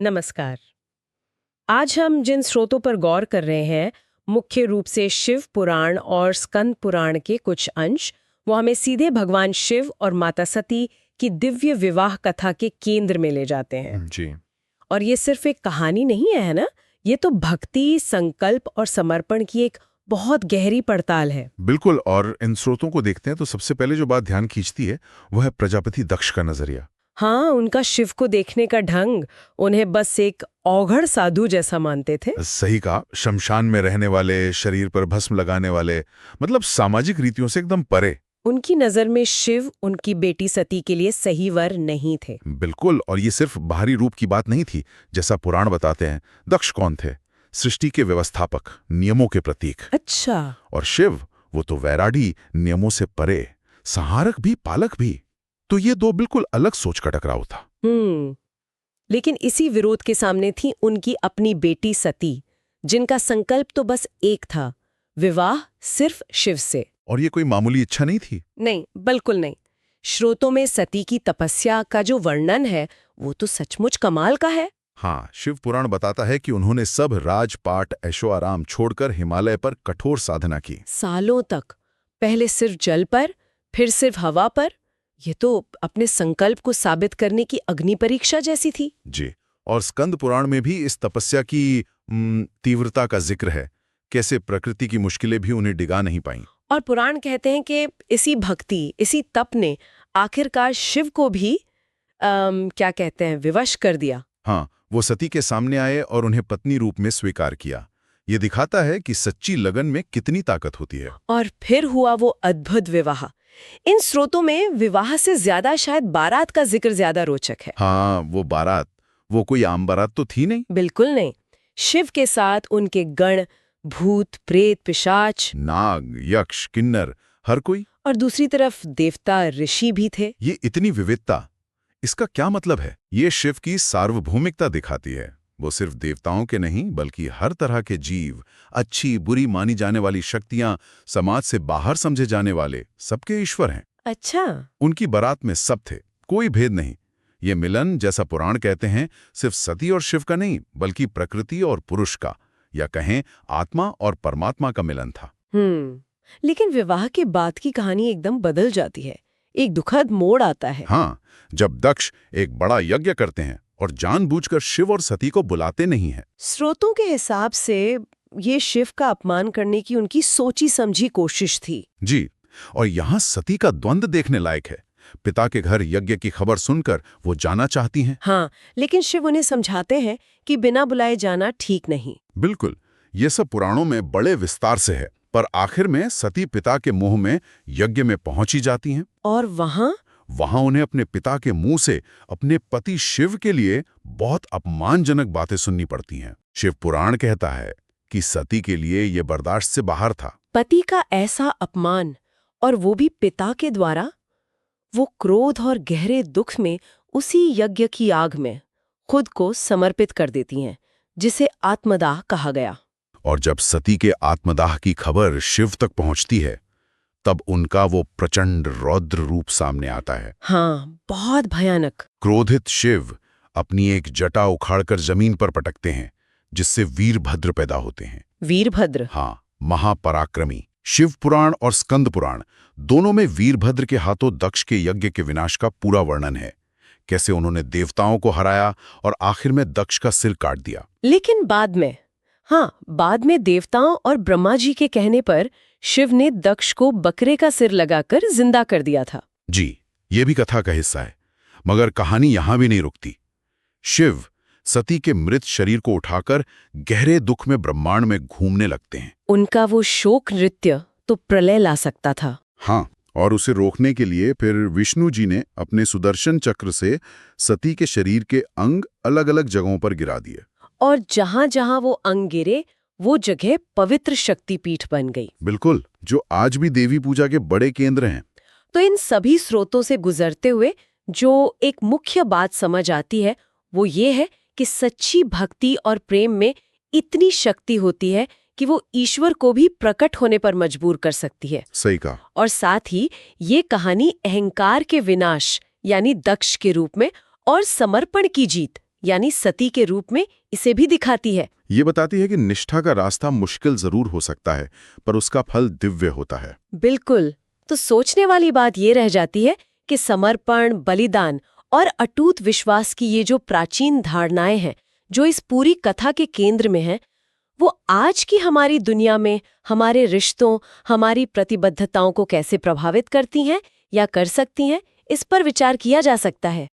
नमस्कार। आज हम जिन स्रोतों पर गौर कर रहे हैं, मुख्य रूप से शिव पुराण और स्कंद पुराण के कुछ अंश, वो हमें सीधे भगवान शिव और माता सती की दिव्य विवाह कथा के केंद्र में ले जाते हैं। जी। और ये सिर्फ एक कहानी नहीं है ना, ये तो भक्ति, संकल्प और समर्पण की एक बहुत गहरी पड़ताल है। बिल्कुल। और इन स्रोतों को देखते हैं तो सबसे पहले जो बात ध्यान खींचती है वो है प्रजापति दक्ष का नजरिया। हाँ, उनका शिव को देखने का ढंग, उन्हें बस एक औघड़ साधु जैसा मानते थे। सही कहा। शमशान में रहने वाले, शरीर पर भस्म लगाने वाले, मतलब सामाजिक रीतियों से एकदम परे। उनकी नजर में शिव उनकी बेटी सती के लिए सही वर नहीं थे। बिल्कुल। और ये सिर्फ बाहरी रूप की बात नहीं थी। जैसा पुराण बताते हैं, दक्ष कौन थे? सृष्टि के व्यवस्थापक, नियमों के प्रतीक। अच्छा। और शिव, वो तो वैराडी, नियमों से परे, संहारक भी, पालक भी। तो ये दो बिल्कुल अलग सोच का टकराव था। लेकिन इसी विरोध के सामने थी उनकी अपनी बेटी सती, जिनका संकल्प तो बस एक था, विवाह सिर्फ शिव से। और ये कोई मामूली इच्छा नहीं थी। नहीं, बिल्कुल नहीं। श्रोतों में सती की तपस्या का जो वर्णन है, वो तो सचमुच कमाल का है। हाँ, शिव पुराण बताता है कि उन्होंने सब राजपाट, ऐशो आराम छोड़कर हिमालय पर कठोर साधना की। सालों तक, पहले सिर्फ जल पर, फिर सिर्फ हवा पर। ये तो अपने संकल्प को साबित करने की अग्नि परीक्षा जैसी थी। जी। और स्कंद पुराण में भी इस तपस्या की तीव्रता का जिक्र है। कैसे प्रकृति की मुश्किलें भी उन्हें डिगा नहीं पाईं। और पुराण कहते हैं कि इसी भक्ति, इसी तप ने आखिरकार शिव को भी क्या कहते हैं, विवश कर दिया। हाँ, वो सती के सामने आए और उन्हें पत्नी रूप में स्वीकार किया। ये दिखाता है कि सच्ची लगन में कितनी ताकत होती है। और फिर हुआ वो अद्भुत विवाह। इन स्रोतों में विवाह से ज्यादा शायद बारात का जिक्र ज्यादा रोचक है। हाँ, वो बारात, वो कोई आम बारात तो थी नहीं। बिल्कुल नहीं। शिव के साथ उनके गण, भूत, प्रेत, पिशाच, नाग, यक्ष, किन्नर, हर कोई। और दूसरी तरफ देवता, ऋषि भी थे। ये इतनी विविधता, इसका क्या मतलब है? ये शिव की सार्वभौमिकता दिखाती है। वो सिर्फ देवताओं के नहीं, बल्कि हर तरह के जीव, अच्छी बुरी मानी जाने वाली शक्तियां, समाज से बाहर समझे जाने वाले, सबके ईश्वर हैं। अच्छा। उनकी बारात में सब थे, कोई भेद नहीं। ये मिलन, जैसा पुराण कहते हैं, सिर्फ सती और शिव का नहीं, बल्कि प्रकृति और पुरुष का, या कहें आत्मा और परमात्मा का मिलन था। लेकिन विवाह के बाद की कहानी एकदम बदल जाती है। एक दुखद मोड़ आता है। हाँ, जब दक्ष एक बड़ा यज्ञ करते हैं और जानबूझकर शिव और सती को बुलाते नहीं हैं। स्रोतों के हिसाब से ये शिव का अपमान करने की उनकी सोची समझी कोशिश थी। जी। और यहाँ सती का द्वंद्व देखने लायक है। पिता के घर यज्ञ की खबर सुनकर वो जाना चाहती हैं। हाँ, लेकिन शिव उन्हें समझाते हैं कि बिना बुलाए जाना ठीक नहीं। बिल्कुल। ये सब पुराणों में बड़े विस्तार से है, पर आखिर में सती पिता के मुंह में यज्ञ में पहुंची जाती हैं। और वहां उन्हें अपने पिता के मुंह से अपने पति शिव के लिए बहुत अपमानजनक बातें सुननी पड़ती हैं। शिव पुराण कहता है कि सती के लिए यह बर्दाश्त से बाहर था। पति का ऐसा अपमान, और वो भी पिता के द्वारा। वो क्रोध और गहरे दुख में उसी यज्ञ की आग में खुद को समर्पित कर देती हैं, जिसे आत्मदाह कहा गया। और जब सती के आत्मदाह की खबर शिव तक पहुंचती है, तब उनका वो प्रचंड रौद्र रूप सामने आता है। हाँ, बहुत भयानक। क्रोधित शिव अपनी एक जटा उखाड़कर जमीन पर पटकते हैं, जिससे वीरभद्र पैदा होते हैं। वीरभद्र? हाँ, महापराक्रमी। शिव पुराण और स्कंद पुराण दोनों में वीरभद्र के हाथों दक्ष के यज्ञ के विनाश का पूरा वर्णन है। कैसे उन्होंने देवताओं को हराया और आखिर में दक्ष का सिर काट दिया। लेकिन बाद में देवताओं और ब्रह्मा जी के कहने पर शिव ने दक्ष को बकरे का सिर लगाकर जिंदा कर दिया था। जी, ये भी कथा का हिस्सा है। मगर कहानी यहां भी नहीं रुकती। शिव सती के मृत शरीर को उठाकर गहरे दुख में ब्रह्मांड में घूमने लगते हैं। उनका वो शोक नृत्य तो प्रलय ला सकता था। हाँ, और उसे रोकने के लिए फिर विष्णु जी ने अपने सुदर्शन चक्र से सती के शरीर के अंग अलग अलग जगहों पर गिरा दिए। और जहां जहां वो अंग गिरे, वो जगह पवित्र शक्तिपीठ बन गई। बिल्कुल, जो आज भी देवी पूजा के बड़े केंद्र हैं। तो इन सभी स्रोतों से गुजरते हुए जो एक मुख्य बात समझ आती है, वो ये है कि सच्ची भक्ति और प्रेम में इतनी शक्ति होती है कि वो ईश्वर को भी प्रकट होने पर मजबूर कर सकती है। सही कहा। और साथ ही ये कहानी अहंकार के विनाश यानी दक्ष के रूप में और समर्पण की जीत यानी सती के रूप में इसे भी दिखाती है। ये बताती है कि निष्ठा का रास्ता मुश्किल जरूर हो सकता है, पर उसका फल दिव्य होता है। बिल्कुल। तो सोचने वाली बात ये रह जाती है कि समर्पण, बलिदान और अटूट विश्वास की ये जो प्राचीन धारणाएं हैं, जो इस पूरी कथा के केंद्र में हैं, वो आज की हमारी दुनिया में हमारे रिश्तों, हमारी प्रतिबद्धताओं को कैसे प्रभावित करती हैं या कर सकती हैं, इस पर विचार किया जा सकता है।